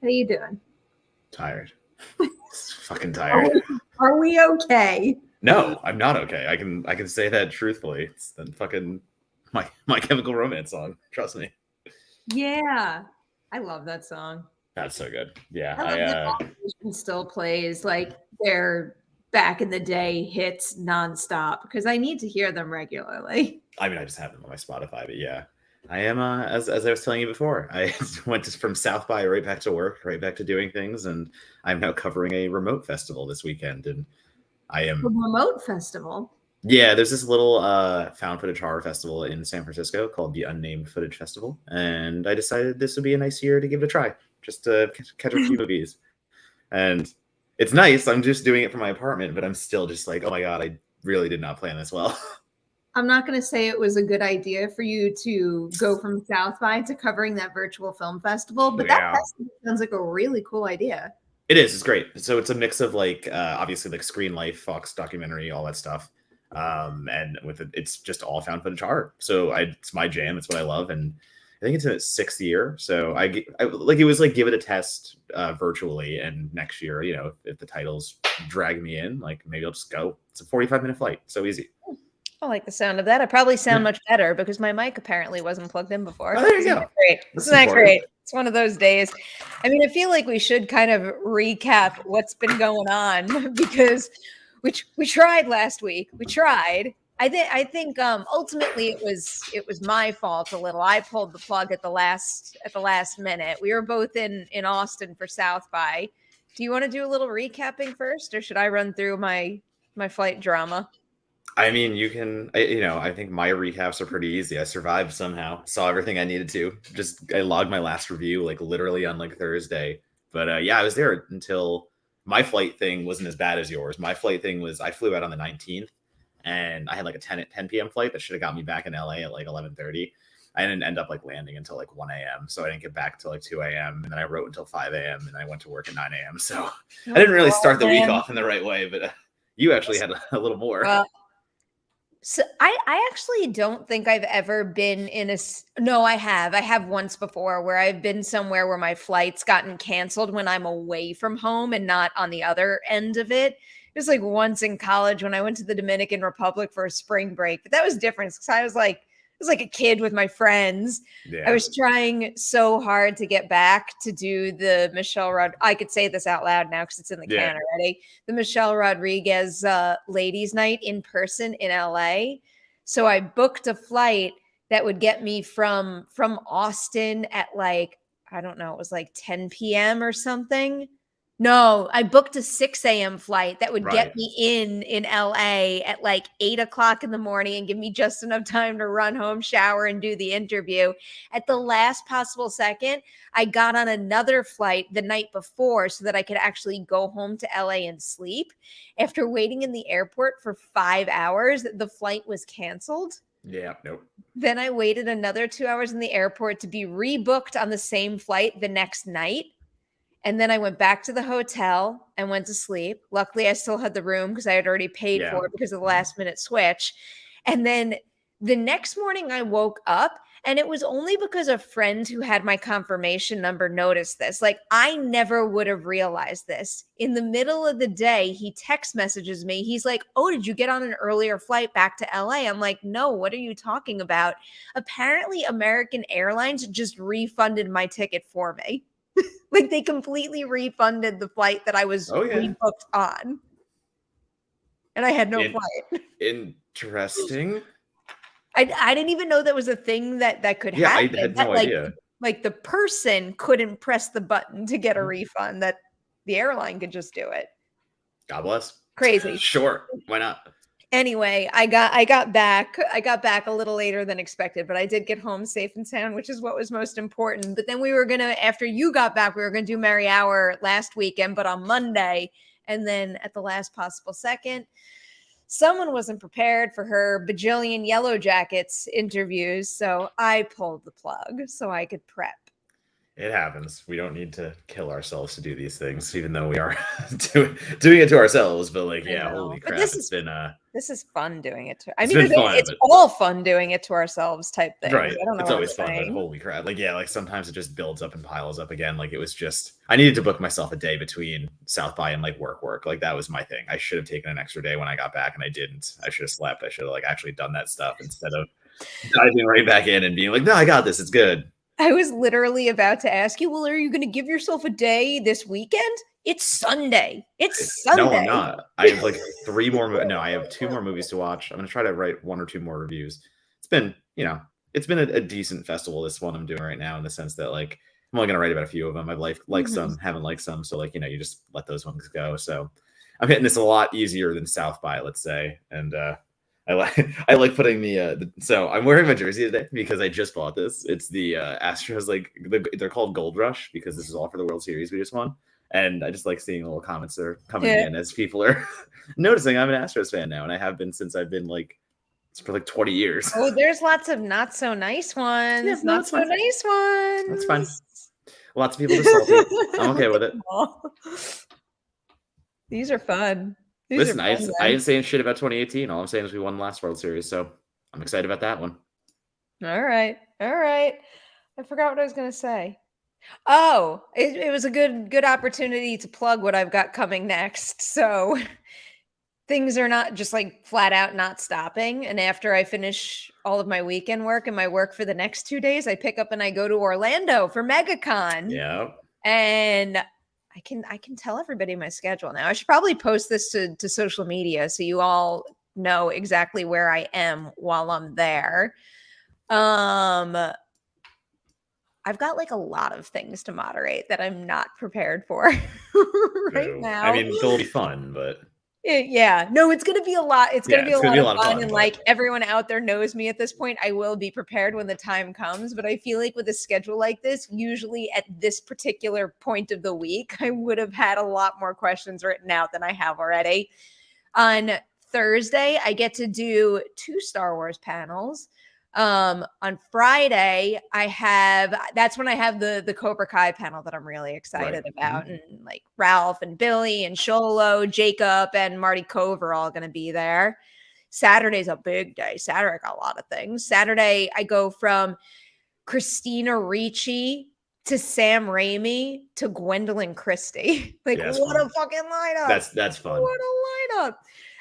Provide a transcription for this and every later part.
How you doing? Tired. Fucking tired. Are we okay? No, I'm not okay. I can say that truthfully. It's the fucking my Chemical Romance song. Trust me. Yeah, I love that song. That's so good. Yeah, I love that Offseason still plays like their back in the day hits nonstop because I need to hear them regularly. I mean, I just have them on my Spotify, but yeah, I am. As I was telling you before, I went from South by right back to work, right back to doing things, and I'm now covering a remote festival this weekend, and I am a remote festival. Yeah, there's this little found footage horror festival in San Francisco called the Unnamed Footage Festival, and I decided this would be a nice year to give it a try, just to catch a few movies. And it's nice. I'm just doing it from my apartment, but I'm still just like, oh my god, I really did not plan this well. I'm not going to say it was a good idea for you to go from South by to covering that virtual film festival, but that festival sounds like a really cool idea. It is. It's great. So it's a mix of like obviously like Screen Life, Fox documentary, all that stuff. And with it, it's just all found footage horror. So it's my jam. It's what I love, and I think it's in its 6th year. So I like it was like give it a test virtually, and next year, you know, if the titles drag me in, like maybe I'll just go. It's a 45-minute flight, so easy. I like the sound of that. I probably sound much better because my mic apparently wasn't plugged in before. Oh, there you go. Great. Isn't that great? It's one of those days. I mean, I feel like we should kind of recap what's been going on because we tried last week. We tried. I think ultimately it was my fault a little. I pulled the plug at the last minute. We were both in Austin for South by. Do you want to do a little recapping first, or should I run through my flight drama? I mean, you can, I think my recaps are pretty easy. I survived somehow, saw everything I needed to. I logged my last review like literally on like Thursday. But yeah, I was there until my flight thing wasn't as bad as yours. My flight thing was I flew out on the 19th and I had like a 10 p.m. flight that should have got me back in LA at like 11:30. I didn't end up like landing until like 1 a.m. So I didn't get back till like 2 a.m. And then I wrote until 5 a.m. and I went to work at 9 a.m. So I didn't really start the week off in the right way, but you actually had a little more. So I actually don't think I've ever been in no, I have once before where I've been somewhere where my flight's gotten canceled when I'm away from home and not on the other end of it. It was like once in college when I went to the Dominican Republic for a spring break, but that was different because I was like a kid with my friends. Yeah. I was trying so hard to get back to do the Michelle I could say this out loud now because it's in the can already. The Michelle Rodriguez ladies' night in person in LA. So I booked a flight that would get me from Austin at like, I don't know, it was like 10 p.m. or something. No, I booked a 6 a.m. flight that would get me in LA at like 8 o'clock in the morning and give me just enough time to run home, shower, and do the interview. At the last possible second, I got on another flight the night before so that I could actually go home to LA and sleep. After waiting in the airport for 5 hours, the flight was canceled. Yeah, nope. Then I waited another 2 hours in the airport to be rebooked on the same flight the next night. And then I went back to the hotel and went to sleep. Luckily, I still had the room because I had already paid for it because of the last minute switch. And then the next morning I woke up and it was only because a friend who had my confirmation number noticed this. Like I never would have realized this. In the middle of the day, he text messages me. He's like, "Oh, did you get on an earlier flight back to LA?" I'm like, "No, what are you talking about?" Apparently, American Airlines just refunded my ticket for me. Like they completely refunded the flight that I was rebooked on. And I had no flight. Interesting. I didn't even know that was a thing that could happen. I had no idea. Like the person couldn't press the button to get a refund, that the airline could just do it. God bless. Crazy. Sure. Why not? Anyway, I got back a little later than expected, but I did get home safe and sound, which is what was most important. But then we were after you got back, we were gonna do Merri Hour last weekend, but on Monday, and then at the last possible second, someone wasn't prepared for her bajillion Yellow Jackets interviews, so I pulled the plug so I could prep. It happens. We don't need to kill ourselves to do these things, even though we are doing it to ourselves. But like, I yeah, know. holy But crap, it's been this is fun doing it to. I it's mean, been fun, it's but all fun doing it to ourselves type things. right, I don't know it's what I'm always fun. But saying. holy crap, like yeah, like sometimes it just builds up and piles up again. Like it was just I needed to book myself a day between South by and like work. Like that was my thing. I should have taken an extra day when I got back, and I didn't. I should have slept. I should have like actually done that stuff instead of diving right back in and being like, no, I got this. It's good. I was literally about to ask you, well, are you going to give yourself a day this weekend? It's Sunday. It's Sunday. No, I'm not. I have like 3 more. No, I have 2 more movies to watch. I'm going to try to write 1 or 2 more reviews. It's been, it's been a decent festival, this one I'm doing right now, in the sense that like I'm only going to write about a few of them. I've liked some, haven't liked some. So like, you just let those ones go. So I'm hitting this a lot easier than South by, let's say. And I like putting so I'm wearing my jersey today because I just bought this. It's the Astros, like they're called Gold Rush because this is all for the World Series we just won. And I just like seeing little comments that are coming in as people are noticing I'm an Astros fan now, and I have been since I've been like for like 20 years. Oh, there's lots of not so nice ones. Yeah, not so nice ones. That's fine. Lots of people just salty. I'm okay with it. These are fun. Listen, I ain't saying shit about 2018. All I'm saying is we won the last World Series, so I'm excited about that one. All right. I forgot what I was going to say. Oh, it was a good opportunity to plug what I've got coming next. So things are not just like flat out not stopping. And after I finish all of my weekend work and my work for the next 2 days, I pick up and I go to Orlando for MegaCon. Yeah. And I can tell everybody my schedule now. I should probably post this to social media so you all know exactly where I am while I'm there. I've got like a lot of things to moderate that I'm not prepared for right now. I mean, they'll be fun, but yeah, no, it's going to be a lot. It's going to be a lot of fun. And but like everyone out there knows me at this point, I will be prepared when the time comes. But I feel like with a schedule like this, usually at this particular point of the week, I would have had a lot more questions written out than I have already. On Thursday, I get to do 2 Star Wars panels. On Friday, that's when I have the Cobra Kai panel that I'm really excited about. And like Ralph and Billy and Sholo, Jacob and Marty Cove are all going to be there. Saturday's a big day. Saturday, I got a lot of things. Saturday, I go from Christina Ricci to Sam Raimi to Gwendolyn Christie. Like, what a fucking lineup. That's fun. What a lineup.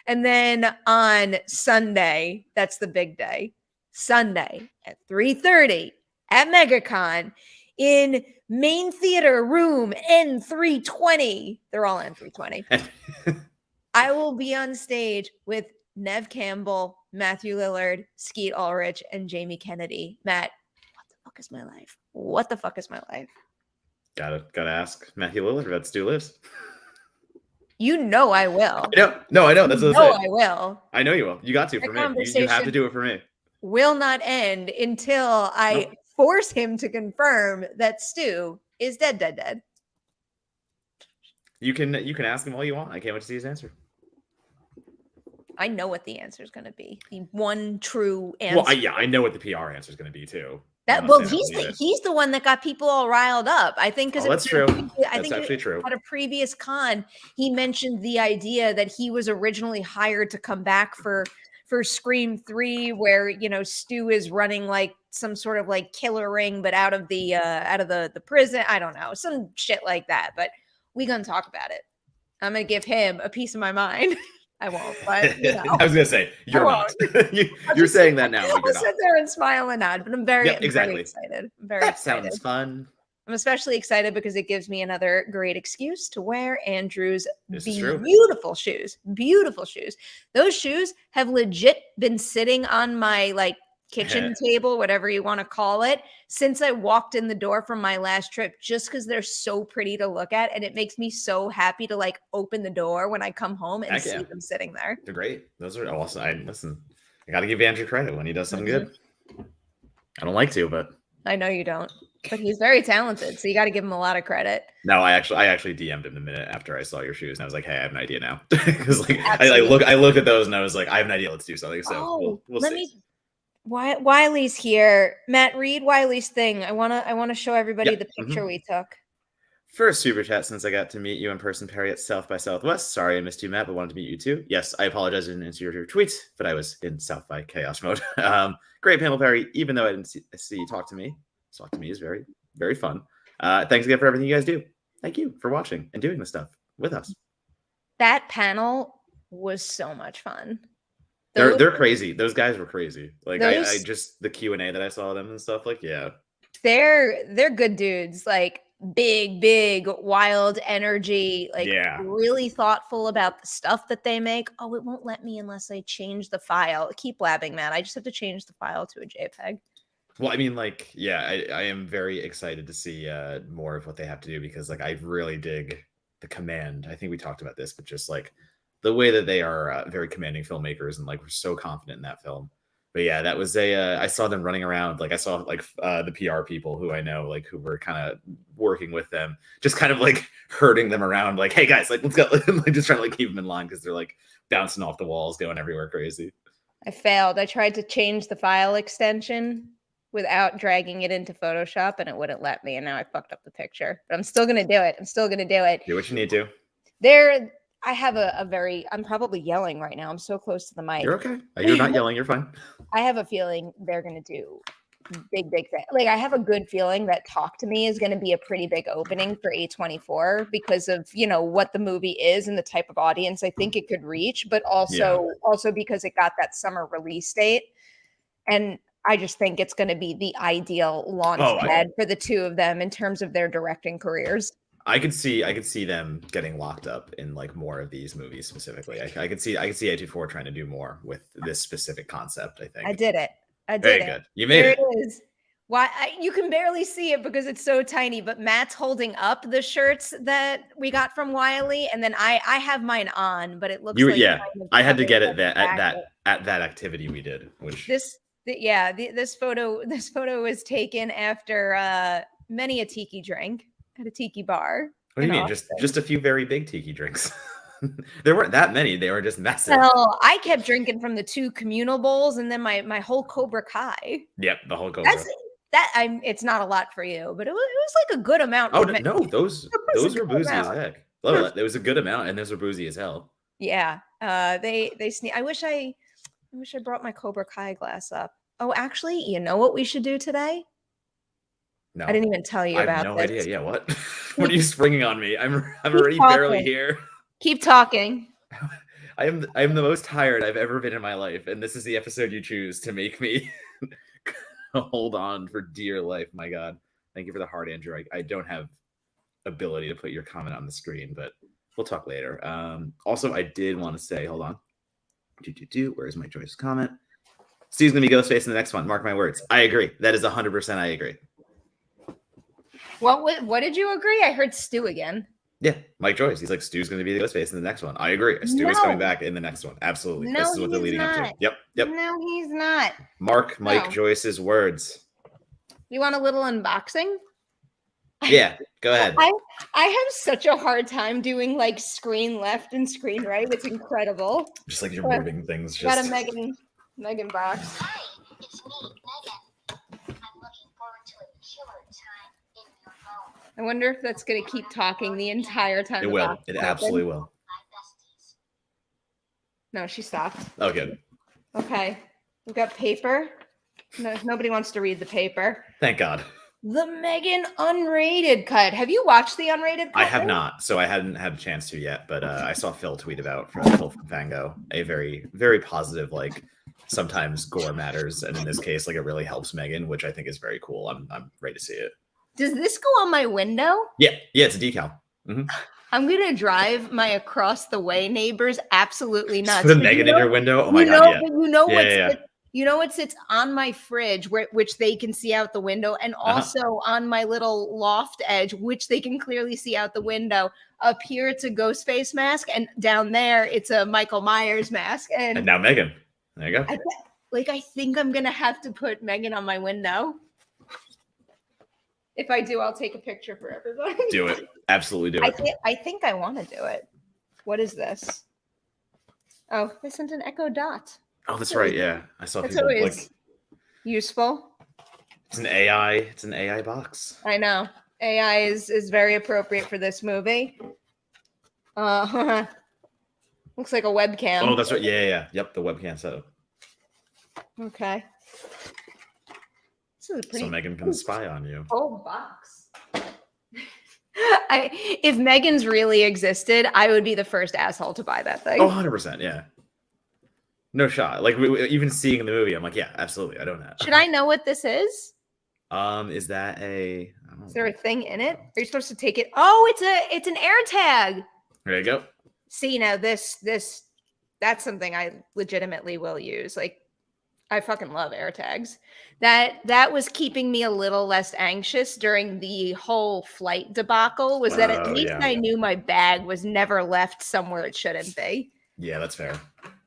And then on Sunday, that's the big day. Sunday at 3:30 at MegaCon in main theater room N320. They're all N320. I will be on stage with Nev Campbell, Matthew Lillard, Skeet Ulrich, and Jamie Kennedy. Matt, what the fuck is my life? What the fuck is my life? Gotta ask Matthew Lillard about Stu Lives. You know I will. I know. That's what I will. I know you will. You got to for me. You have to do it for me. Will not end until I force him to confirm that Stu is dead. You can ask him all you want. I can't wait to see his answer. I know what the answer is going to be. The one true answer. Well, I know what the PR answer is going to be too. He's the one that got people all riled up. I think because that's true. That's actually true. At a previous con, he mentioned the idea that he was originally hired to come back for Scream 3, where Stu is running like some sort of like killer ring, but out of the prison. I don't know, some shit like that. But we gonna talk about it. I'm gonna give him a piece of my mind. I won't, but I was gonna say you're not. You're saying that now. I'll sit there and smile and nod, but I'm very excited. I'm very excited. Sounds fun. I'm especially excited because it gives me another great excuse to wear Andrew's beautiful shoes. Beautiful shoes. Those shoes have legit been sitting on my like kitchen table, whatever you want to call it, since I walked in the door from my last trip, just because they're so pretty to look at. And it makes me so happy to like open the door when I come home and see them sitting there. They're great. Those are awesome. I got to give Andrew credit when he does something good. I don't like to, but I know you don't. But he's very talented, so you got to give him a lot of credit. No, I actually DM'd him the minute after I saw your shoes, and I was like, "Hey, I have an idea now." Because like I looked at those, and I was like, "I have an idea. Let's do something." So we'll see. Wiley's here. Matt, read Wiley's thing. I wanna show everybody the picture we took. First super chat since I got to meet you in person, Perri, at South by Southwest. Sorry I missed you, Matt, but wanted to meet you too. Yes, I apologize I didn't answer your tweets, but I was in South by chaos mode. Great panel, Perri. Even though I didn't see you talk to me is very, very fun. Thanks again for everything you guys do. Thank you for watching and doing this stuff with us. That panel was so much fun. They're crazy. Those guys were crazy. Like I just the Q&A that I saw them and stuff. Like they're good dudes. Like big, wild energy. Like really thoughtful about the stuff that they make. Oh, it won't let me unless I change the file. Keep blabbing, Matt. I just have to change the file to a JPEG. Well, I mean, like, I am very excited to see more of what they have to do because, like, I really dig the command. I think we talked about this, but just like the way that they are very commanding filmmakers and like we're so confident in that film. But yeah, that was I saw them running around. Like I saw like the PR people who I know, like who were kind of working with them, just kind of like herding them around. Like, hey guys, like let's go. Like just trying to like keep them in line because they're like bouncing off the walls, going everywhere crazy. I failed. I tried to change the file extension without dragging it into Photoshop and it wouldn't let me. And now I fucked up the picture, but I'm still going to do it. Do what you need to. I have I'm probably yelling right now. I'm so close to the mic. You're okay. You're not yelling. You're fine. I have a feeling they're going to do big thing. Like I have a good feeling that Talk to Me is going to be a pretty big opening for A24 because of, what the movie is and the type of audience I think it could reach, but also because it got that summer release date. And I just think it's going to be the ideal launch pad for the two of them in terms of their directing careers. I could see them getting locked up in like more of these movies specifically. I could see A24 trying to do more with this specific concept. I think I did it. Very good. You made it. There it is. Why you can barely see it because it's so tiny. But Matt's holding up the shirts that we got from Wiley, and then I have mine on, but it looks I had to get it at that activity we did. Which this photo was taken after many a tiki drink at a tiki bar. What do you mean? Just a few very big tiki drinks. There weren't that many. They were just massive. Well, I kept drinking from the 2 communal bowls and then my whole Cobra Kai. Yep, the whole Cobra. It's not a lot for you, but it was like a good amount. Oh no, those were boozy as heck. There was a good amount, and those were boozy as hell. Yeah, they sneak. I wish I brought my Cobra Kai glass up. Oh, actually, you know what we should do today? No, I didn't even tell you about no this. idea. Yeah, what? What are you springing on me? I'm already barely here. Keep talking. I am the most tired I've ever been in my life, and this is the episode you choose to make me hold on for dear life. My God, thank you for the heart, Andrew. I don't have ability to put your comment on the screen, but we'll talk later. Also, I did want to say, hold on. Where's my Joyce's comment? Steve's gonna be Ghostface in the next one. Mark my words. I agree. That is 100%. I agree. What did you agree? I heard Stu again. Yeah, Mike Joyce. He's like, Stu's going to be the Ghostface in the next one. I agree. Stu is coming back in the next one. Absolutely. No, this is what they're leading up to. Yep. No, he's not. Mark Mike Joyce's words. You want a little unboxing? Yeah, go ahead. I have such a hard time doing like screen left and screen right. It's incredible. Just like you're moving things. Got a Megan box. Hi, it's me, Megan. I'm looking forward to a killer time in your home. I wonder if that's going to keep talking the entire time. It will. It absolutely will. No, she stopped. Oh, good. Okay. We've got paper. No, nobody wants to read the paper. Thank God. The Megan unrated cut. Have you watched the unrated cut? I have not, so I hadn't had a chance to yet, but I saw Phil tweet about from Phil from Fango, a very, very positive, like, sometimes gore matters, and in this case, like, it really helps Megan, which I think is very cool. I'm ready to see it. Does this go on my window? Yeah, it's a decal. Mm-hmm. I'm gonna drive my across the way neighbors absolutely nuts. Put a Megan in your window. Oh my God! Yeah. You know what sits on my fridge, which they can see out the window, and also on my little loft edge, which they can clearly see out the window. Up here, it's a Ghostface mask, and down there, it's a Michael Myers mask. And now Megan. There you go. I think I'm gonna have to put Megan on my window. If I do, I'll take a picture for everybody. Do it. Absolutely do it. I think I want to do it. What is this? Oh, they sent an Echo Dot. Oh, that's right. Yeah, I saw people like Useful. It's an AI. It's an AI box. I know. AI is very appropriate for this movie. Looks like a webcam. Oh, that's right. Yeah. Yep, the webcam setup. Okay. This is a pretty So Megan can spy on you. full box. If Megan's really existed, I would be the first asshole to buy that thing. Oh, 100%. Yeah. No shot. Like even seeing the movie, I'm like, yeah, absolutely. I don't know. Should I know what this is? Is that a? I don't Is there know. a thing in it? Are you supposed to take it? Oh, it's an air tag. There you go. See, now this that's something I legitimately will use. Like, I fucking love air tags. That was keeping me a little less anxious during the whole flight debacle, was that at Oh, least yeah. I knew my bag was never left somewhere it shouldn't be. Yeah, that's fair.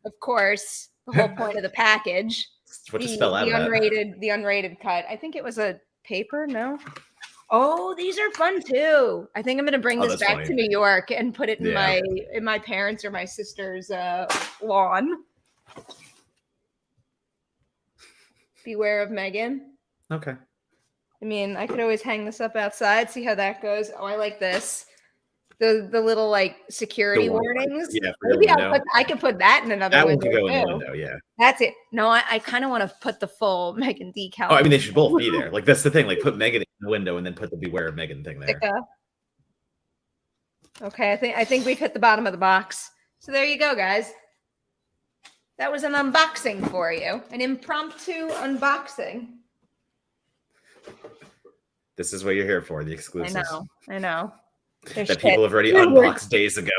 Of course, the whole point of the package, What to spell out the of that? the unrated cut. I think it was a paper, no? Oh, these are fun too. I think I'm gonna bring Oh, this that's back funny. to New York and put it in Yeah. my parents' or my sister's lawn. Beware of Megan. Okay. I mean, I could always hang this up outside, see how that goes. Oh, I like this. The little like security warnings. Yeah, for your Maybe window. I could put that in another That one window could go in the too. window. Yeah. That's it. No, I kind of want to put the full Megan decal. Oh, I mean, they should both be there. Like that's the thing. Like put Megan in the window and then put the beware of Megan thing there. Sticka. Okay, I think we've hit the bottom of the box. So there you go, guys. That was an unboxing for you. An impromptu unboxing. This is what you're here for, the exclusives. I know. There's That shit. people have already unboxed days ago.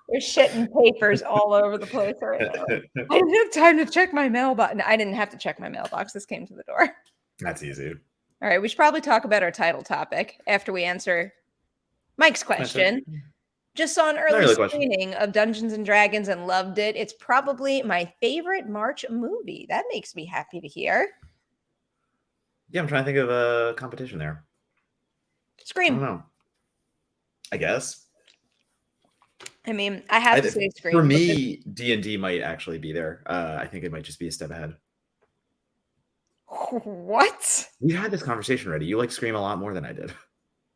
There's shit and papers all over the place right now. I didn't have time to check my mailbox. I didn't have to check my mailbox. This came to the door. That's easy. All right, we should probably talk about our title topic after we answer Mike's question. Just saw an early screening of Dungeons and Dragons and loved it. It's probably my favorite March movie. That makes me happy to hear. Yeah, I'm trying to think of a competition there. Scream. I don't know. I guess. I mean, I have to say Scream. For me, D&D might actually be there. I think it might just be a step ahead. What? We had this conversation already. You like Scream a lot more than I did.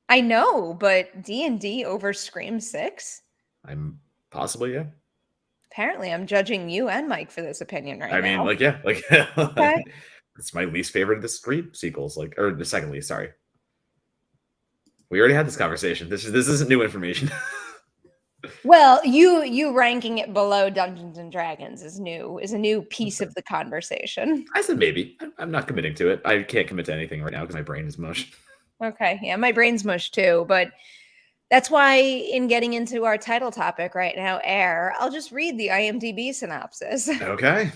I know, but D&D over Scream 6? I'm possibly, yeah. Apparently, I'm judging you and Mike for this opinion right now. I mean, like, yeah. Like, Okay. It's my least favorite of the Scream sequels. Like, or the second least, sorry. We already had this conversation. This isn't new information. Well, you ranking it below Dungeons and Dragons is a new piece of the conversation. I said maybe. I'm not committing to it. I can't commit to anything right now because my brain is mush. Okay, yeah, my brain's mush too, but that's why in getting into our title topic right now, Air, I'll just read the IMDb synopsis. Okay.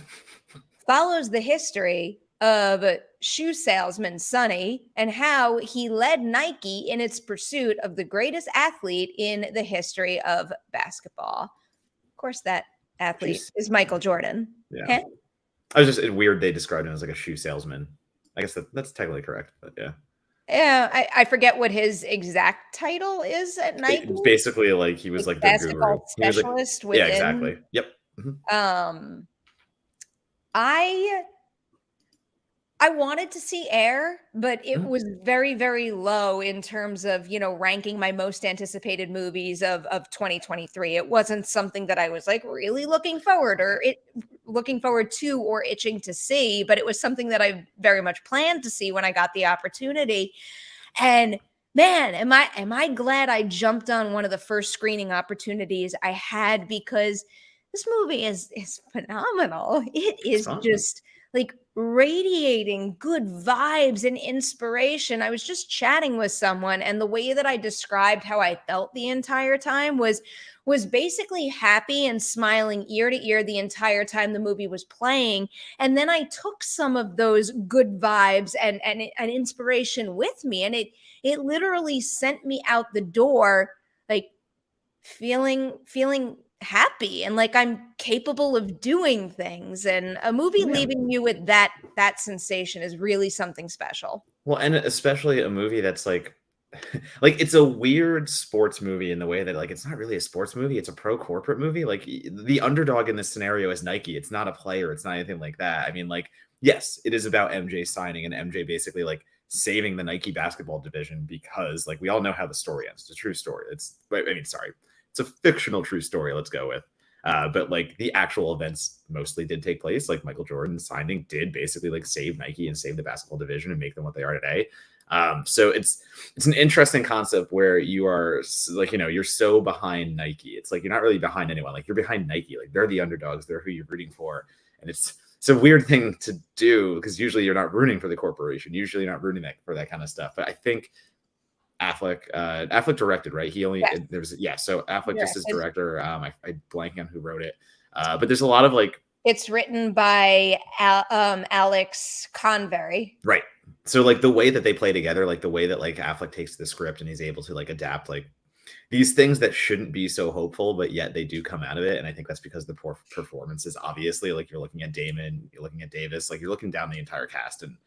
Follows the history of shoe salesman Sonny and how he led Nike in its pursuit of the greatest athlete in the history of basketball. Of course, that athlete is Michael Jordan. Yeah. Okay? I was just weird they described him as like a shoe salesman. I guess that's technically correct, but yeah. Yeah, I forget what his exact title is at Nike. It's basically like he was like the basketball guru. specialist within. Yeah, exactly. Yep. Mm-hmm. I wanted to see Air, but it was very, very low in terms of, ranking my most anticipated movies of 2023. It wasn't something that I was like really looking forward to or itching to see, but it was something that I very much planned to see when I got the opportunity. And man, am I glad I jumped on one of the first screening opportunities I had, because this movie is phenomenal. It is just like radiating good vibes and inspiration. I was just chatting with someone, and the way that I described how I felt the entire time was basically happy and smiling ear to ear the entire time the movie was playing. And then I took some of those good vibes and inspiration with me, and it literally sent me out the door like feeling happy and like I'm capable of doing things. And a movie leaving you with that sensation is really something special. Well, and especially a movie that's like it's a weird sports movie in the way that like it's not really a sports movie, it's a pro corporate movie. Like the underdog in this scenario is Nike. It's not a player, it's not anything like that. I mean, like yes, it is about MJ signing and MJ basically like saving the Nike basketball division because like we all know how the story ends. It's a true story. It's a fictional true story. Let's go with. But like the actual events mostly did take place. Like Michael Jordan signing did basically like save Nike and save the basketball division and make them what they are today. So it's an interesting concept where you are like, you're so behind Nike. It's like you're not really behind anyone. Like you're behind Nike. Like they're the underdogs. They're who you're rooting for. And it's a weird thing to do because usually you're not rooting for the corporation. Usually you're not rooting for that kind of stuff. But I think Affleck directed, right? He only so Affleck just as director. I blank on who wrote it. But there's a lot of like it's written by Alex Convery. Right. So like the way that they play together, like the way that like Affleck takes the script and he's able to like adapt like these things that shouldn't be so hopeful, but yet they do come out of it. And I think that's because the poor performances, obviously, like you're looking at Damon, you're looking at Davis, like you're looking down the entire cast, and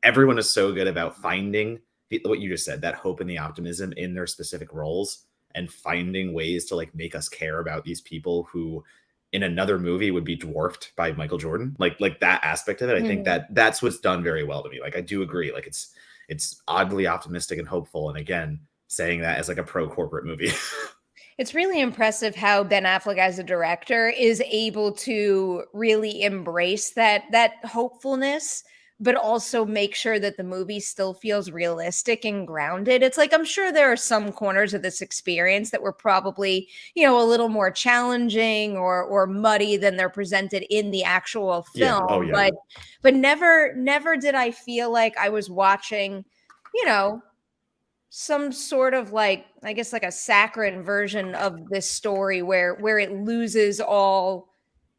everyone is so good about finding what you just said, that hope and the optimism in their specific roles and finding ways to like make us care about these people who in another movie would be dwarfed by Michael Jordan. Like that aspect of it. I think that's what's done very well to me. Like I do agree. Like it's oddly optimistic and hopeful. And again, saying that as like a pro corporate movie. It's really impressive how Ben Affleck as a director is able to really embrace that hopefulness, but also make sure that the movie still feels realistic and grounded. It's like, I'm sure there are some corners of this experience that were probably, a little more challenging or muddy than they're presented in the actual film. Oh, yeah. But never did I feel like I was watching, some sort of like, I guess like a saccharine version of this story where it loses all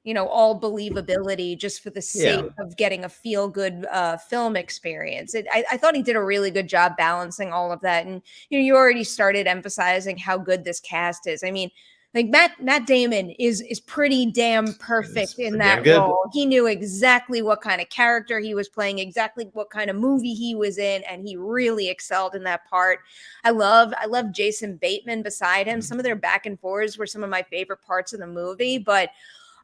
believability just for the sake of getting a feel good film experience. I thought he did a really good job balancing all of that. And, you already started emphasizing how good this cast is. I mean, like Matt Damon is pretty damn perfect in that role. He knew exactly what kind of character he was playing, exactly what kind of movie he was in, and he really excelled in that part. I love Jason Bateman beside him. Some of their back and forths were some of my favorite parts of the movie, but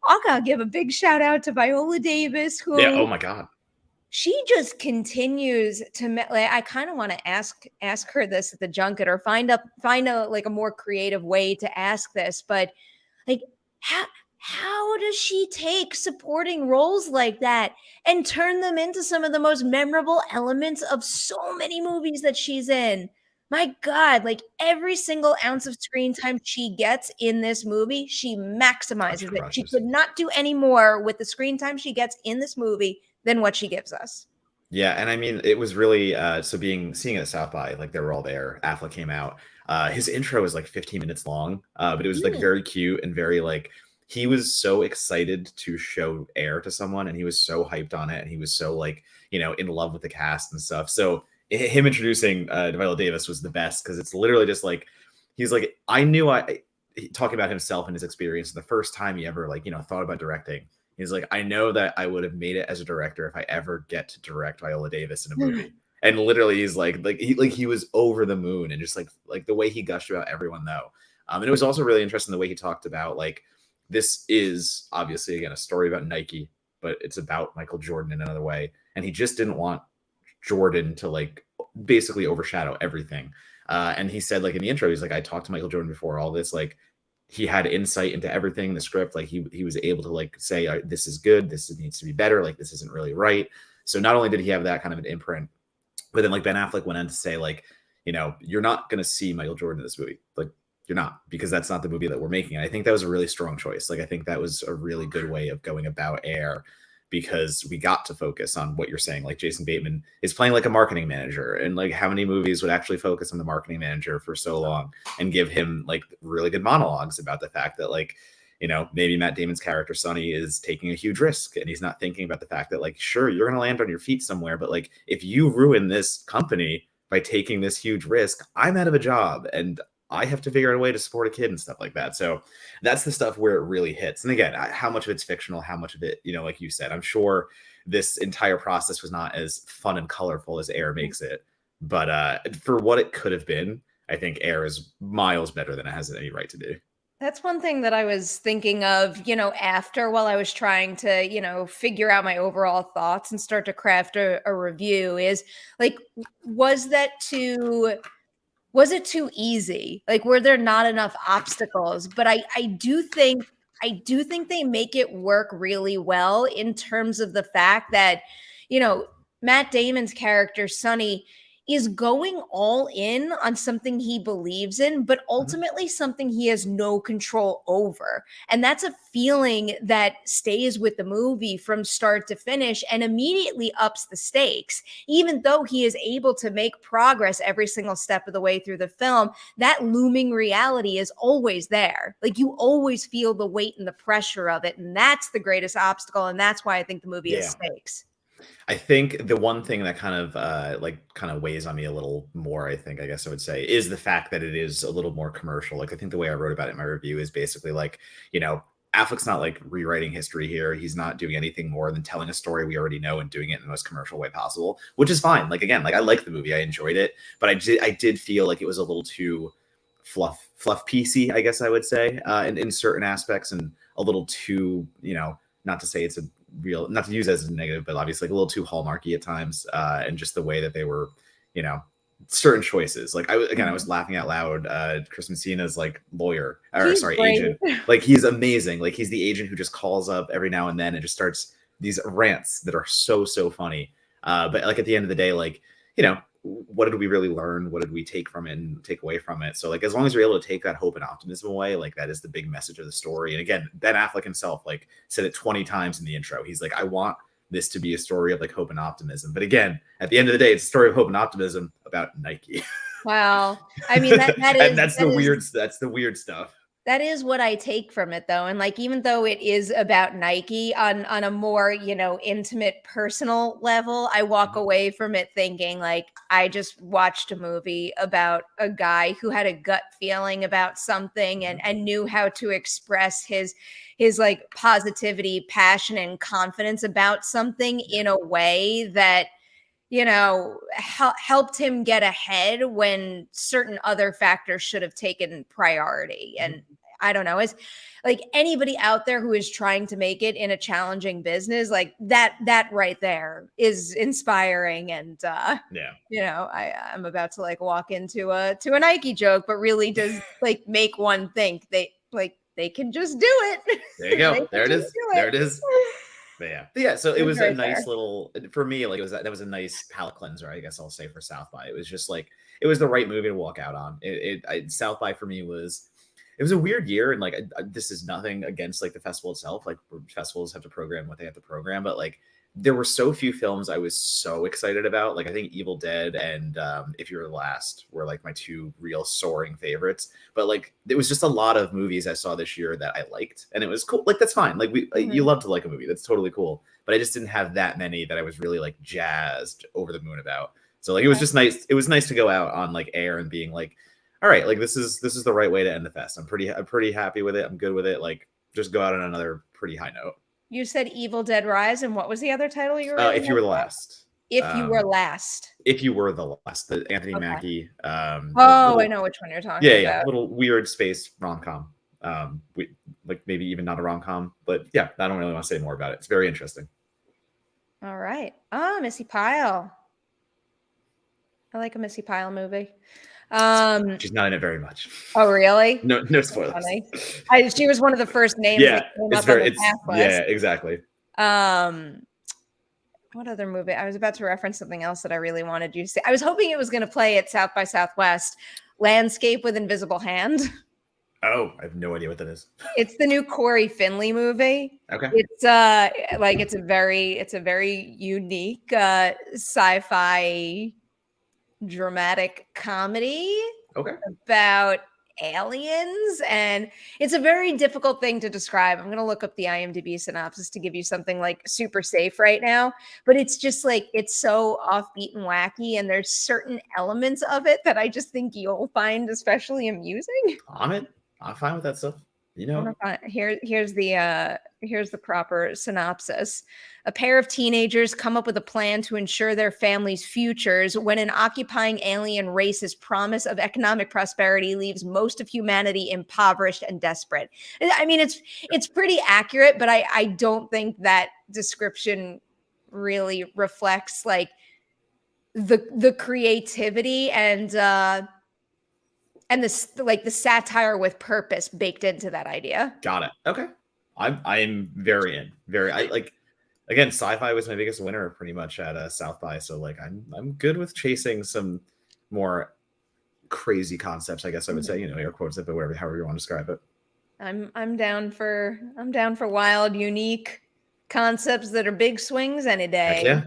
I gotta give a big shout out to Viola Davis, who oh my God. She just continues to like, I kind of want to ask her this at the junket or find a like a more creative way to ask this, but like how does she take supporting roles like that and turn them into some of the most memorable elements of so many movies that she's in? My God, like every single ounce of screen time she gets in this movie, she maximizes it. She could not do any more with the screen time she gets in this movie than what she gives us. Yeah, and I mean, it was really seeing it at South by, like they were all there. Affleck came out. His intro was like 15 minutes long, but it was like very cute and very like he was so excited to show Air to someone, and he was so hyped on it, and he was so like in love with the cast and stuff. So him introducing Viola Davis was the best because it's literally just like he's like talking about himself and his experience the first time he ever like thought about directing. He's like, I know that I would have made it as a director if I ever get to direct Viola Davis in a movie. And literally, he's he was over the moon, and just like the way he gushed about everyone though. And it was also really interesting the way he talked about like this is obviously again a story about Nike, but it's about Michael Jordan in another way, and he just didn't want Jordan to like basically overshadow everything. And he said like in the intro, he's like, I talked to Michael Jordan before all this, like. He had insight into everything, the script, like he was able to like say, this is good, this needs to be better, like this isn't really right. So not only did he have that kind of an imprint, but then like Ben Affleck went on to say like, you're not going to see Michael Jordan in this movie. Like you're not, because that's not the movie that we're making. And I think that was a really strong choice. Like I think that was a really good way of going about Air, because we got to focus on what you're saying. Like Jason Bateman is playing like a marketing manager, and like how many movies would actually focus on the marketing manager for so long and give him like really good monologues about the fact that like, maybe Matt Damon's character Sonny is taking a huge risk, and he's not thinking about the fact that like, sure, you're going to land on your feet somewhere, but like if you ruin this company by taking this huge risk, I'm out of a job and I have to figure out a way to support a kid and stuff like that. So that's the stuff where it really hits. And again, how much of it's fictional, how much of it, like you said, I'm sure this entire process was not as fun and colorful as Air makes it. But for what it could have been, I think Air is miles better than it has any right to be. That's one thing that I was thinking of, after while I was trying to, figure out my overall thoughts and start to craft a review is like, was that too was it too easy? Like, were there not enough obstacles? But I do think they make it work really well in terms of the fact that, you know, Matt Damon's character, Sonny, is going all in on something he believes in, but Mhm. ultimately something he has no control over. And that's a feeling that stays with the movie from start to finish and immediately ups the stakes. Even though he is able to make progress every single step of the way through the film, that looming reality is always there. Like, you always feel the weight and the pressure of it. And that's the greatest obstacle. And that's why I think the movie has Yeah. stakes. I think the one thing that kind of weighs on me a little more, I guess I would say, is the fact that it is a little more commercial. Like, I think the way I wrote about it in my review is basically like, Affleck's not like rewriting history here. He's not doing anything more than telling a story we already know and doing it in the most commercial way possible, which is fine. Like, again, like I like the movie, I enjoyed it, but I did feel like it was a little too fluff piecey, I guess I would say, in certain aspects, and a little too, not to say it's a real, not to use it as a negative, but obviously like a little too hallmarky at times, and just the way that they were, you know, certain choices. Like I was laughing out loud. Chris Messina's like lawyer, or He's sorry, great. agent. Like, he's amazing. Like, he's the agent who just calls up every now and then and just starts these rants that are so funny. But like at the end of the day, like, what did we really learn? What did we take from it and take away from it? So like, as long as you're able to take that hope and optimism away, like, that is the big message of the story. And again, Ben Affleck himself like said it 20 times in the intro. He's like, I want this to be a story of like hope and optimism. But again, at the end of the day, it's a story of hope and optimism about Nike. Wow. I mean, that And is that's that the is weird. That's the weird stuff. that is what I take from it, though. And like, even though it is about Nike on a more, intimate, personal level, I walk Mhm. away from it thinking like, I just watched a movie about a guy who had a gut feeling about something and Mhm. and knew how to express his like positivity, passion, and confidence about something in a way that helped him get ahead when certain other factors should have taken priority. Mhm. And I don't know, as like anybody out there who is trying to make it in a challenging business, like that right there is inspiring. And Yeah. I'm about to like walk into a Nike joke, but really does like make one think they can just do it. There you They go. can There it just is. do There it. it is. But yeah, so it It's was a very nice fair. little, for me, like, that was a nice palate cleanser, I guess I'll say, for South by. It was just like, it was the right movie to walk out on. South by for me was, it was a weird year, and like, this is nothing against like the festival itself. Like, festivals have to program what they have to program, but like, there were so few films I was so excited about. Like, I think Evil Dead and If You Were the Last were like my two real soaring favorites. But like, there was just a lot of movies I saw this year that I liked, and it was cool. Like, that's fine. Like, you Mhm. love to like a movie. That's totally cool. But I just didn't have that many that I was really like jazzed over the moon about. So like, it was Okay. just nice. It was nice to go out on like air and being like, all right, like, this is the right way to end the fest. I'm pretty happy with it. I'm good with it. Like, just go out on another pretty high note. You said Evil Dead Rise, and what was the other title you really If you were liked the about? last, If You Were um, Last. if you were the last, the Anthony Okay. Mackie, Oh, I little, know which one you're talking yeah, about. little weird space rom com. Like, maybe even not a rom com, but yeah, I don't really want to say more about it. It's very interesting. All right. Oh, Missy Pyle. I like a Missy Pyle movie. Um, She's not in it very much. oh, really? No That's spoilers. funny. She was one of the first names that Yeah, came up on the it's, cast yeah, list. exactly. Um, what other movie? I was about to reference something else that I really wanted you to see. I was hoping it was going to play at South by Southwest. Landscape with Invisible Hand. Oh, I have no idea what that is. It's the new Corey Finley movie. Okay. It's like it's a very unique sci-fi dramatic comedy Okay. about aliens, and it's a very difficult thing to describe. I'm going to look up the IMDb synopsis to give you something like super safe right now, but it's just like, it's so offbeat and wacky, and there's certain elements of it that I just think you'll find especially amusing. I'm fine with that stuff. You I don't know, know if here's the proper synopsis. A pair of teenagers come up with a plan to ensure their family's futures when an occupying alien race's promise of economic prosperity leaves most of humanity impoverished and desperate. I mean, it's pretty accurate, but I don't think that description really reflects like the creativity and this like the satire with purpose baked into that idea. got it. Okay, I'm very in. Very, I like. Again, sci-fi was my biggest winner pretty much at South by, so like I'm good with chasing some more crazy concepts. I guess I would say, air quotes it, but whatever, however you want to describe it. I'm down for wild, unique concepts that are big swings any day. Heck yeah.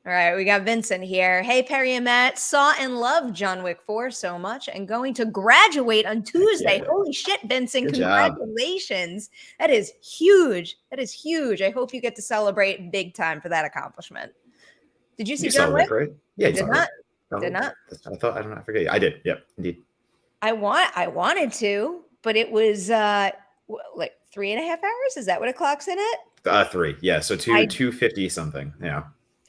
All right, we got Vincent here. Hey, Perri and Matt, saw and loved John Wick 4 so much and going to graduate on Tuesday. Yeah. Holy shit, Vincent. Good job. Congratulations. That is huge. That is huge. I hope you get to celebrate big time for that accomplishment. Did you see John Wick? Right? Yeah, you did not. Did not. I forget. I did. Yep, indeed. I wanted to, but it was like 3.5 hours. Is that what it clocks in at? 3. Yeah. So 250 something. Yeah.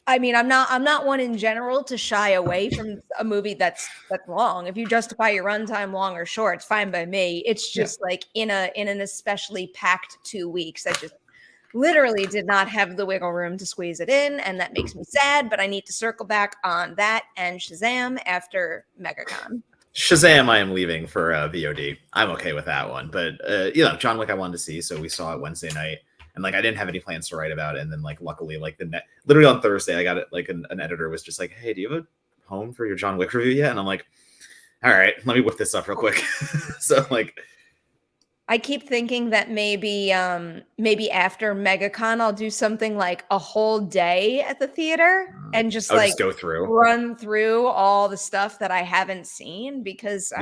I mean, I'm not one in general to shy away from a movie that's long. If you justify your runtime long or short, it's fine by me. It's just like in an especially packed 2 weeks, I just literally did not have the wiggle room to squeeze it in, and that makes me sad. But I need to circle back on that and Shazam after MegaCon. Shazam, I am leaving for VOD. I'm okay with that one, but John Wick I wanted to see, so we saw it Wednesday night. And like I didn't have any plans to write about it, and then like luckily like literally on Thursday I got it like an editor was just like, hey, do you have a home for your John Wick review yet? And I'm like, all right, let me whip this up real quick. So like I keep thinking that maybe after MegaCon I'll do something like a whole day at the theater and just go through, run through all the stuff that I haven't seen because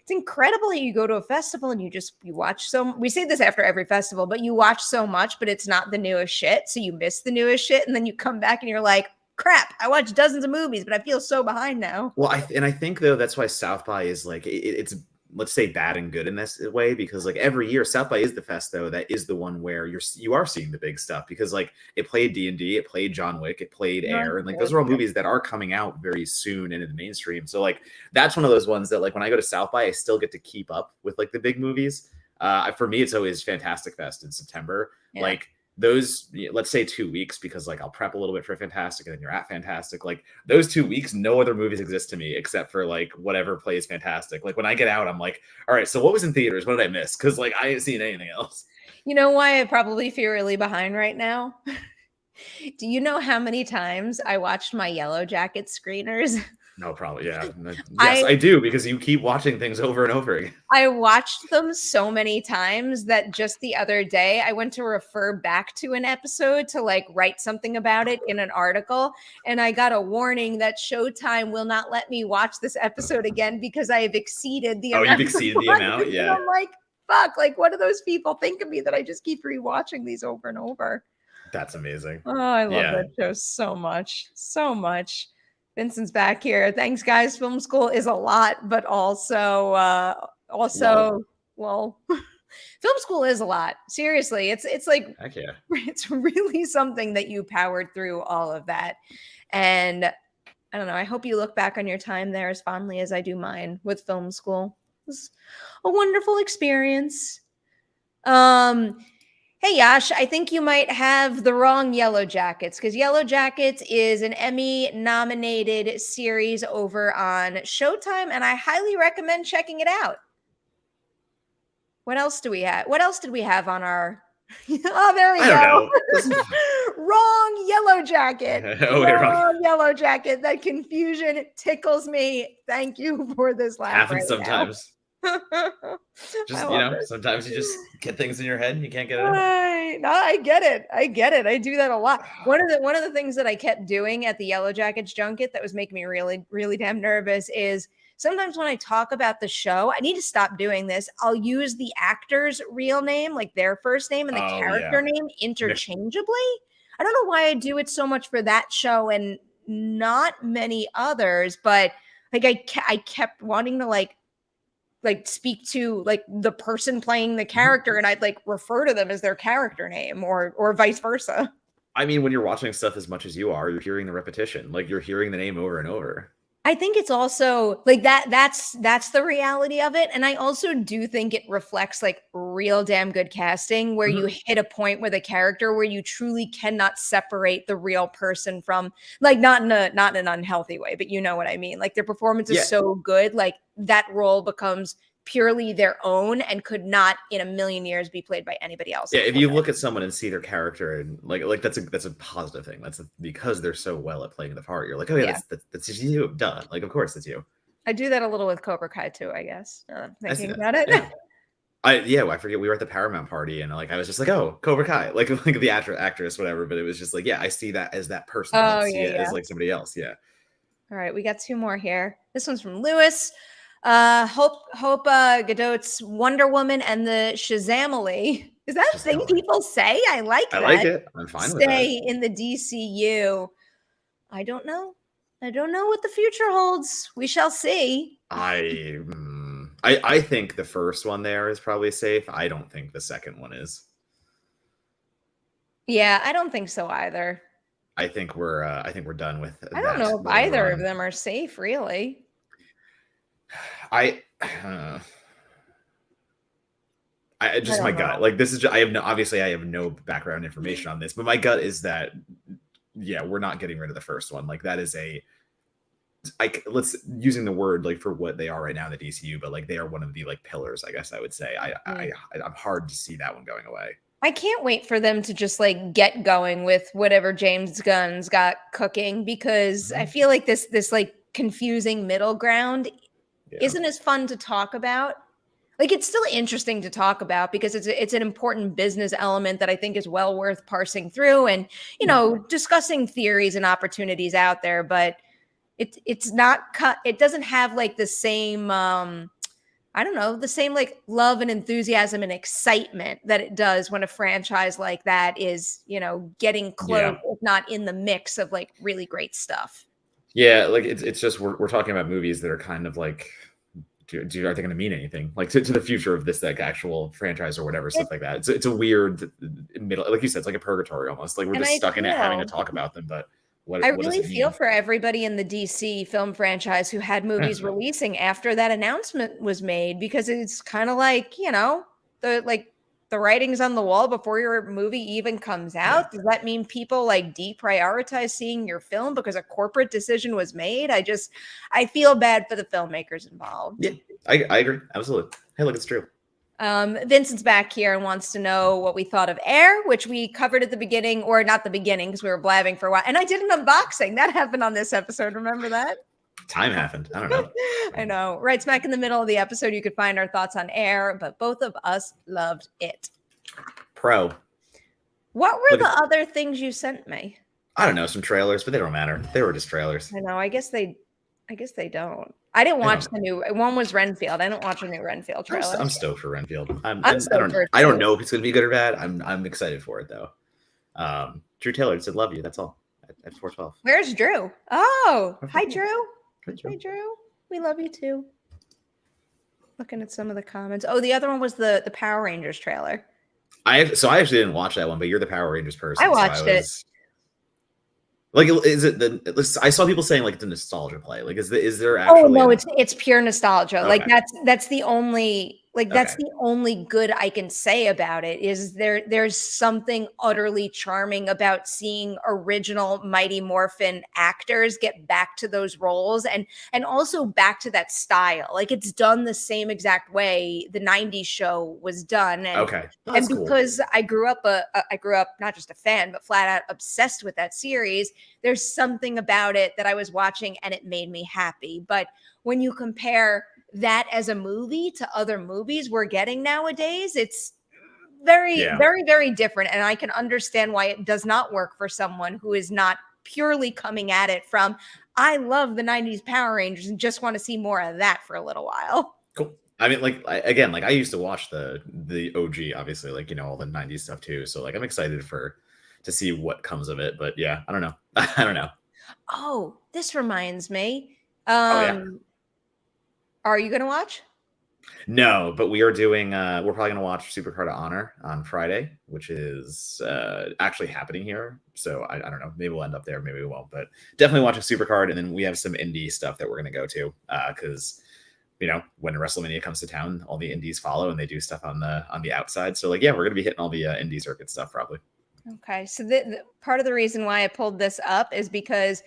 it's incredible how you go to a festival and you watch we say this after every festival, but you watch so much, but it's not the newest shit. So you miss the newest shit. And then you come back and you're like, crap, I watched dozens of movies, but I feel so behind now. Well, I think though, that's why South by is like, it's let's say bad and good in this way, because like every year South by is the fest though that is the one where you are seeing the big stuff, because like it played D&D, it played John Wick, it played Air, and like those are all movies that are coming out very soon into the mainstream. So like that's one of those ones that like when I go to South by I still get to keep up with like the big movies. For me it's always Fantastic Fest in September. Like those, let's say 2 weeks, because like I'll prep a little bit for Fantastic and then you're at Fantastic. Like those 2 weeks, no other movies exist to me except for like whatever plays Fantastic. Like when I get out, I'm like, all right, so what was in theaters? What did I miss? Because like I ain't seen anything else. You know why I probably feel really behind right now? Do you know how many times I watched my Yellow Jacket screeners? No, probably. Yeah. Yes, I do, because you keep watching things over and over again. I watched them so many times that just the other day I went to refer back to an episode to like write something about it in an article. And I got a warning that Showtime will not let me watch this episode again because I have exceeded the amount. Oh, you've exceeded the amount? Yeah. I'm like, fuck, like what do those people think of me that I just keep rewatching these over and over? That's amazing. Oh, I love that show so much. So much. Vincent's back here. Thanks, guys. Film school is a lot, but also, well, film school is a lot. Seriously, it's like, heck yeah. It's really something that you powered through all of that. And I don't know. I hope you look back on your time there as fondly as I do mine with film school. It was a wonderful experience. Hey, Yash, I think you might have the wrong Yellow Jackets, because Yellow Jackets is an Emmy-nominated series over on Showtime, and I highly recommend checking it out. What else do we have? What else did we have on our... Oh, there we go. Wrong Yellow Jacket. Wrong Yellow Jacket. That confusion tickles me. Thank you for this laugh. Happens sometimes. Sometimes you just get things in your head and you can't get it out. No, I get it. I do that a lot. One of the things that I kept doing at the Yellow Jackets junket that was making me really, really damn nervous is sometimes when I talk about the show, I need to stop doing this. I'll use the actor's real name, like their first name, and the character name interchangeably. I don't know why I do it so much for that show and not many others, but like I kept wanting to like like speak to like the person playing the character, and I'd like refer to them as their character name, or vice versa. I mean, when you're watching stuff as much as you are, you're hearing the repetition. Like you're hearing the name over and over. I think it's also like that's the reality of it. And I also do think it reflects like real damn good casting where you hit a point with a character where you truly cannot separate the real person from, like, not in an unhealthy way, but you know what I mean? Like their performance is so good, like that role becomes purely their own and could not in a million years be played by anybody else. Yeah, if you look at someone and see their character and like that's a positive thing. Because they're so well at playing the part. You're like, oh yeah, that's just you. Duh. Like of course it's you. I do that a little with Cobra Kai too, I guess. Thinking about it. Yeah. I forget, we were at the Paramount party and like I was just like, oh, Cobra Kai, like the actress, whatever. But it was just like, yeah, I see that as that person. I don't see it as like somebody else. Yeah. All right, we got 2 more here. This one's from Lewis. Hope Godot's Wonder Woman and the Shazamily. Is that a thing people say? I like that. I like it. I'm fine with that. Stay in the DCU. I don't know. I don't know what the future holds. We shall see. I think the first one there is probably safe. I don't think the second one is. Yeah, I don't think so either. I think we're done with that. I don't know if either of them are safe, really. I just my gut. Like this is I have no background information on this, but my gut is that we're not getting rid of the first one. Like that is let's using the word like for what they are right now in the DCU, but like they are one of the like pillars, I guess I would say. I'm hard to see that one going away. I can't wait for them to just like get going with whatever James Gunn's got cooking, because I feel like this like confusing middle ground isn't as fun to talk about. Like it's still interesting to talk about because it's an important business element that I think is well worth parsing through and, you know, discussing theories and opportunities out there, but it's not it doesn't have like the same I don't know, the same like love and enthusiasm and excitement that it does when a franchise like that is, you know, getting close, if not in the mix of like really great stuff. Yeah, like it's just we're talking about movies that are kind of like, are they going to mean anything like to the future of this like actual franchise or whatever, stuff like that. It's a weird middle, like you said, it's like a purgatory almost. Like we're just stuck in it having to talk about them, but. I really feel for everybody in the DC film franchise who had movies releasing after that announcement was made, because it's kind of like, you know, the writing's on the wall before your movie even comes out. Does that mean people like deprioritize seeing your film because a corporate decision was made? I feel bad for the filmmakers involved. Yeah, I agree. Absolutely. Hey, look, it's true. Vincent's back here and wants to know what we thought of Air, which we covered at the beginning, or not the beginning because we were blabbing for a while. And I did an unboxing that happened on this episode. Remember that? Time happened. I don't know. I know. Right smack in the middle of the episode, you could find our thoughts on Air, but both of us loved it. Pro. What were the other things you sent me? I don't know, some trailers, but they don't matter. They were just trailers. I know. I guess they don't. I didn't watch the new one. Was Renfield. I didn't watch a new Renfield trailer. I'm stoked for Renfield. I'm stoked for it. I don't know if it's going to be good or bad. I'm excited for it though. Drew Taylor said, "Love you." That's all. At 412. Where's Drew? Oh, hi Drew. Hi Drew. We love you too. Looking at some of the comments. Oh, the other one was the Power Rangers trailer. I actually didn't watch that one, but you're the Power Rangers person. I watched it. Like, is it I saw people saying like it's a nostalgia play. Like, is there actually? Oh no, it's pure nostalgia. Okay. Like that's the only that's the only good I can say about it. Is there's something utterly charming about seeing original Mighty Morphin actors get back to those roles and also back to that style. Like it's done the same exact way the '90s show was done. And, and because cool. I grew up not just a fan but flat out obsessed with that series. There's something about it that I was watching and it made me happy. But when you compare that as a movie to other movies we're getting nowadays, it's very, very different. And I can understand why it does not work for someone who is not purely coming at it from, I love the 90s Power Rangers and just want to see more of that for a little while. Cool. I mean, I used to watch the OG, obviously, like, you know, all the 90s stuff too. So like, I'm excited to see what comes of it. But yeah, I don't know. I don't know. Oh, this reminds me. Are you going to watch? No, but we are doing. We're probably gonna watch Supercar to Honor on Friday, which is actually happening here. So I don't know. Maybe we'll end up there. Maybe we won't. But definitely watch a Supercard, and then we have some indie stuff that we're gonna go to because when WrestleMania comes to town, all the indies follow and they do stuff on the outside. So like, yeah, we're gonna be hitting all the indie circuit stuff probably. Okay, so the part of the reason why I pulled this up is because,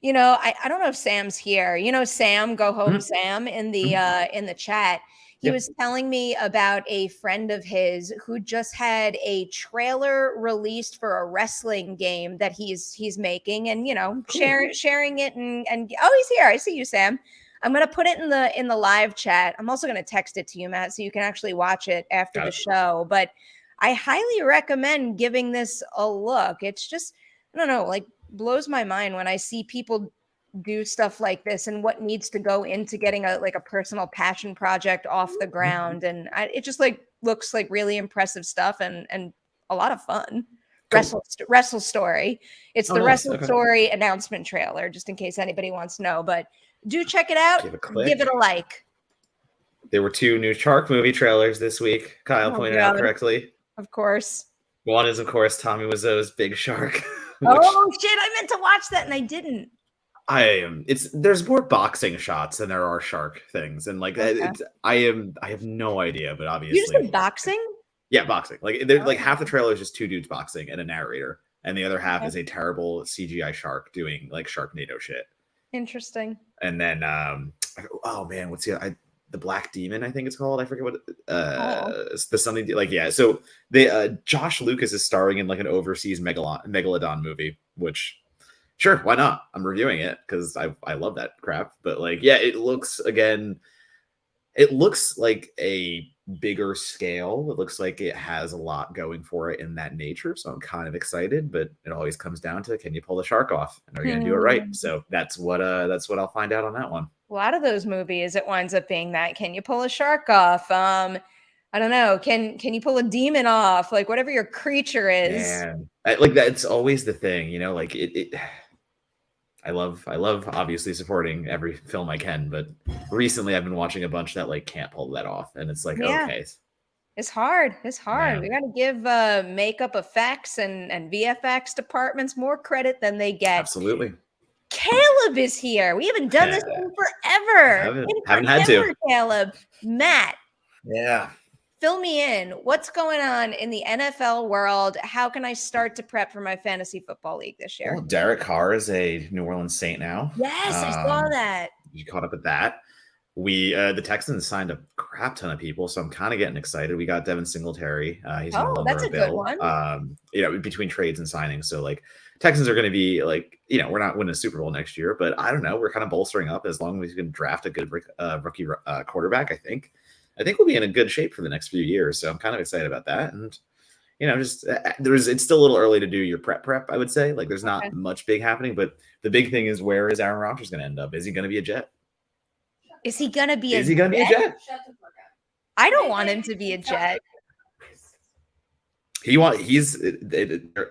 I don't know if Sam's here. Sam, go home, Sam, in the chat. He Yep. was telling me about a friend of his who just had a trailer released for a wrestling game that he's making, and sharing it and oh, he's here. I see you, Sam. I'm gonna put it in the live chat. I'm also gonna text it to you, Matt, so you can actually watch it after the show. But I highly recommend giving this a look. It's just, I don't know, like blows my mind when I see people do stuff like this and what needs to go into getting a personal passion project off the ground. And it just looks like really impressive stuff and a lot of fun. Cool. Wrestle Story. It's the nice. Wrestle Story announcement trailer, just in case anybody wants to know. But do check it out. Give it a like. There were 2 new Shark movie trailers this week. Kyle pointed out correctly. Of course. One is, of course, Tommy Wiseau's Big Shark. Oh shit! I meant to watch that and I didn't. There's more boxing shots than there are shark things, and Okay. I have no idea, but obviously you just said boxing. Yeah, boxing. Like half the trailer is just 2 dudes boxing and a narrator, and the other half is a terrible CGI shark doing like Sharknado shit. Interesting. And then oh man, what's the Black Demon, I think it's called. I forget what the something like, yeah. So the Josh Lucas is starring in like an overseas megalodon movie, which sure, why not? I'm reviewing it because I love that crap. But like, yeah, it looks like a bigger scale. It looks like it has a lot going for it in that nature. So I'm kind of excited, but it always comes down to, can you pull the shark off? And are you gonna do it right? So that's what I'll find out on that one. A lot of those movies, it winds up being that. Can you pull a shark off? I don't know. Can you pull a demon off? Like whatever your creature is. Man, like that's always the thing, like it. I love obviously supporting every film I can, but recently I've been watching a bunch that like can't pull that off, and it's like, okay, it's hard. Yeah. We got to give makeup effects and VFX departments more credit than they get. Absolutely. Caleb is here. We haven't done this in forever. Haven't had to. Caleb, Matt. Yeah. Fill me in. What's going on in the NFL world? How can I start to prep for my fantasy football league this year? Well, Derek Carr is a New Orleans Saint now. Yes, I saw that. You caught up with that. We the Texans signed a crap ton of people, so I'm kind of getting excited. We got Devin Singletary. He's no longer that's a good one. Between trades and signings. So like Texans are going to be like, we're not winning a Super Bowl next year, but I don't know. We're kind of bolstering up as long as we can draft a good rookie quarterback. I think we'll be in a good shape for the next few years. So I'm kind of excited about that. And it's still a little early to do your prep. I would say like there's not much big happening, but the big thing is, where is Aaron Rodgers going to end up? Is he going to be a Jet? Is he going to be a Jet? I don't want him to be a Jet.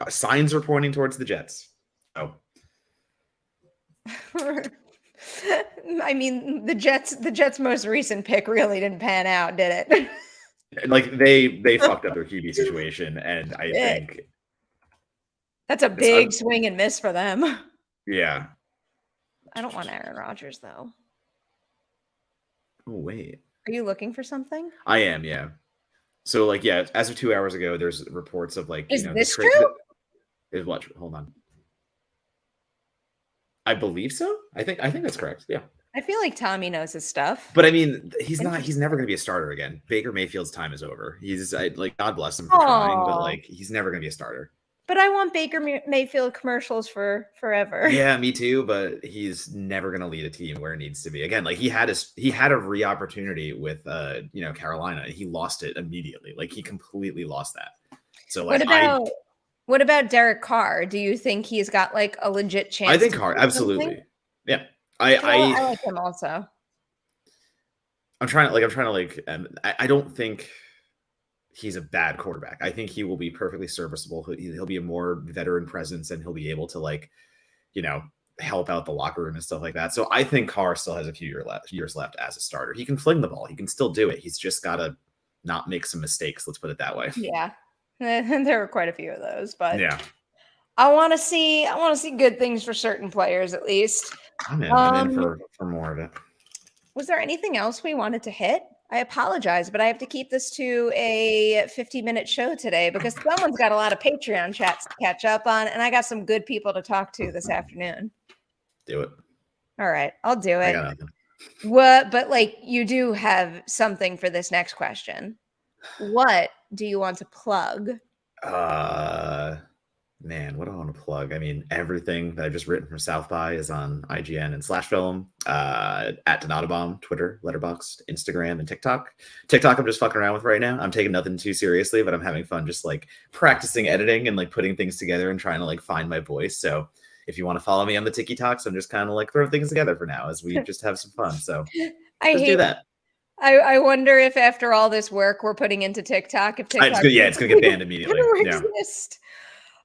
Signs are pointing towards the Jets. Oh. I mean, the Jets' most recent pick really didn't pan out, did it? Like they fucked up their QB situation, and I think that's a big swing and miss for them. Yeah. I don't want Aaron Rodgers though. Oh wait. Are you looking for something? I am, yeah. So like, yeah, as of 2 hours ago, there's reports of like, is this true? Is what? Hold on. I believe so. I think that's correct. Yeah. I feel like Tommy knows his stuff. But I mean, he's never going to be a starter again. Baker Mayfield's time is over. God bless him for trying, but like, he's never going to be a starter. But I want Baker Mayfield commercials for forever. Yeah, me too. But he's never going to lead a team where it needs to be. Again, like he had a opportunity with Carolina, and he lost it immediately. Like he completely lost that. So like, what about Derek Carr? Do you think he's got like a legit chance? I think Carr, absolutely. Yeah. I like him also. I'm trying to I don't think he's a bad quarterback. I think he will be perfectly serviceable. He'll be a more veteran presence, and he'll be able to help out the locker room and stuff like that. So I think Carr still has a few years left as a starter. He can fling the ball. He can still do it. He's just got to not make some mistakes. Let's put it that way. Yeah. There were quite a few of those, but Yeah. I want to see good things for certain players at least. I'm in for more of it. Was there anything else we wanted to hit? I apologize, but I have to keep this to a 50-minute show today because someone's got a lot of Patreon chats to catch up on, and I got some good people to talk to this afternoon. Do it. All right, I'll do I it. got nothing. What? But like, you do have something for this next question. What do you want to plug? Man, what do I want to plug? I mean, everything that I've just written from South by is on IGN and /film, at Donatobomb, Twitter, Letterboxd, Instagram, and TikTok. TikTok I'm just fucking around with right now. I'm taking nothing too seriously, but I'm having fun just like practicing editing and like putting things together and trying to like find my voice. So if you want to follow me on the TikToks, I'm just kind of like throwing things together for now as we just have some fun. So do that. I wonder if after all this work we're putting into TikTok, if TikTok it's gonna get banned immediately. Yeah.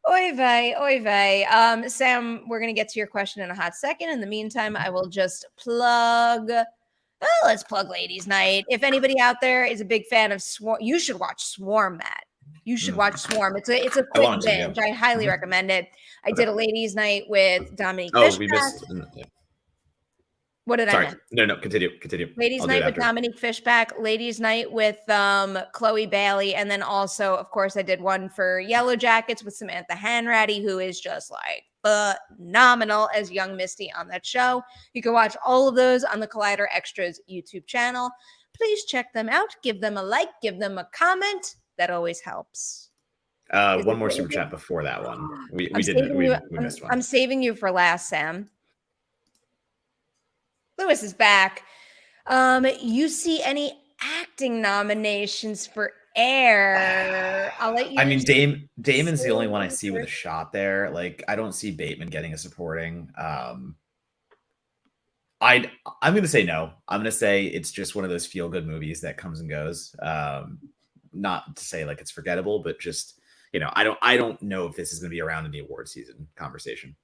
Oy vey. Sam, we're gonna get to your question in a hot second. In the meantime, I will just plug. Oh, let's plug Ladies' Night. If anybody out there is a big fan of Swarm, you should watch Swarm, Matt. You should watch Swarm. It's a quick binge. I highly recommend it. I did a Ladies' Night with Dominique Fishback. We missed. What did I miss? No, continue. Ladies' Night with Dominique Fishback, Ladies' Night with Chloe Bailey, and then also, of course, I did one for Yellow Jackets with Samantha Hanratty, who is just like phenomenal as young Misty on that show. You can watch all of those on the Collider Extras YouTube channel. Please check them out. Give them a like. Give them a comment. That always helps. One more super chat before that one. We missed one. I'm saving you for last, Sam. Lewis is back. You see any acting nominations for Air? I'll let you. I mean, Damon's the only one I see with a shot there. Like, I don't see Bateman getting a supporting. I'm going to say no. I'm going to say it's just one of those feel-good movies that comes and goes. Not to say like it's forgettable, but just, I don't know if this is going to be around in the award season conversation.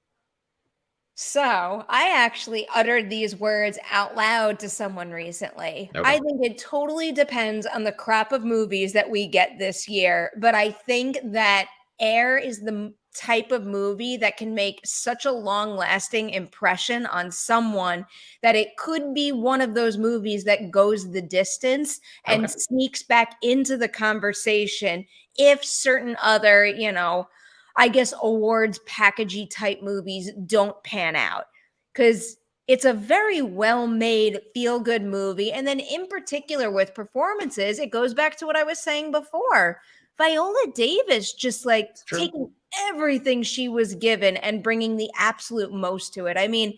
So I actually uttered these words out loud to someone recently. Okay. I think it totally depends on the crop of movies that we get this year. But I think that Air is the type of movie that can make such a long-lasting impression on someone that it could be one of those movies that goes the distance and sneaks back into the conversation if certain other, I guess, awards packagey type movies don't pan out, because it's a very well-made feel-good movie. And then in particular with performances, it goes back to what I was saying before. Viola Davis just like taking everything she was given and bringing the absolute most to it. I mean,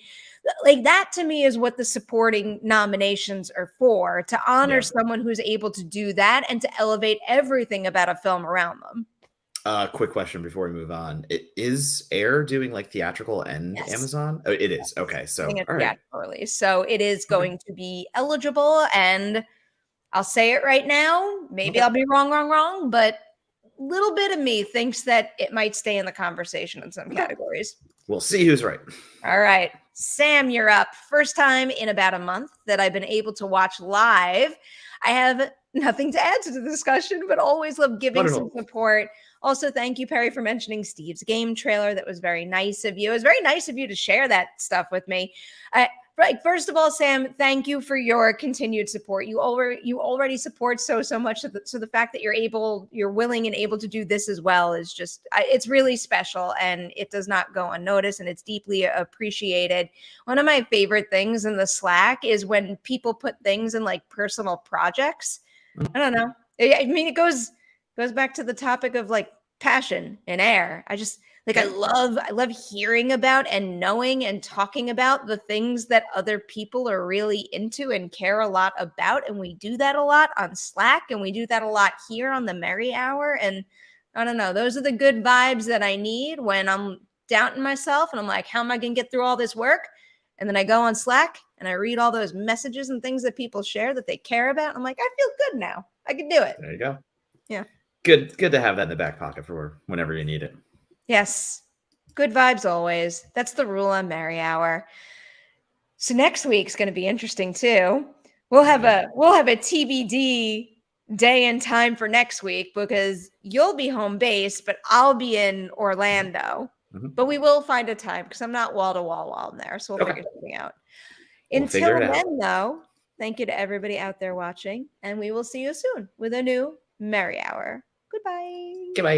like that to me is what the supporting nominations are for, to honor someone who's able to do that and to elevate everything about a film around them. Quick question before we move on. Is Air doing like theatrical and Amazon? Oh, it is. Okay. So, all right. Release. So it is going to be eligible, and I'll say it right now. Maybe I'll be wrong, but a little bit of me thinks that it might stay in the conversation in some categories. We'll see who's right. All right. Sam, you're up. First time in about a month that I've been able to watch live. I have nothing to add to the discussion, but always love giving some support. Also, thank you, Perri, for mentioning Steve's game trailer. That was very nice of you. It was very nice of you to share that stuff with me. First of all, Sam, thank you for your continued support. You already support so much. So the fact that you're willing and able to do this as well is just, it's really special, and it does not go unnoticed, and it's deeply appreciated. One of my favorite things in the Slack is when people put things in like personal projects. I don't know. I mean, it goes back to the topic of like passion and Air. I love hearing about and knowing and talking about the things that other people are really into and care a lot about. And we do that a lot on Slack, and we do that a lot here on the Merri Hour. And I don't know, those are the good vibes that I need when I'm doubting myself and I'm like, how am I going to get through all this work? And then I go on Slack and I read all those messages and things that people share that they care about. I'm like, I feel good now. I can do it. There you go. Yeah. Good to have that in the back pocket for whenever you need it. Yes. Good vibes always. That's the rule on Merri Hour. So next week's going to be interesting too. We'll have a TBD day and time for next week because you'll be home base, but I'll be in Orlando. Mhm. But we will find a time because I'm not wall to wall while I'm there. So we'll figure something out. We'll figure Until it out. then, though, thank you to everybody out there watching, and we will see you soon with a new Merri Hour. Goodbye. Goodbye.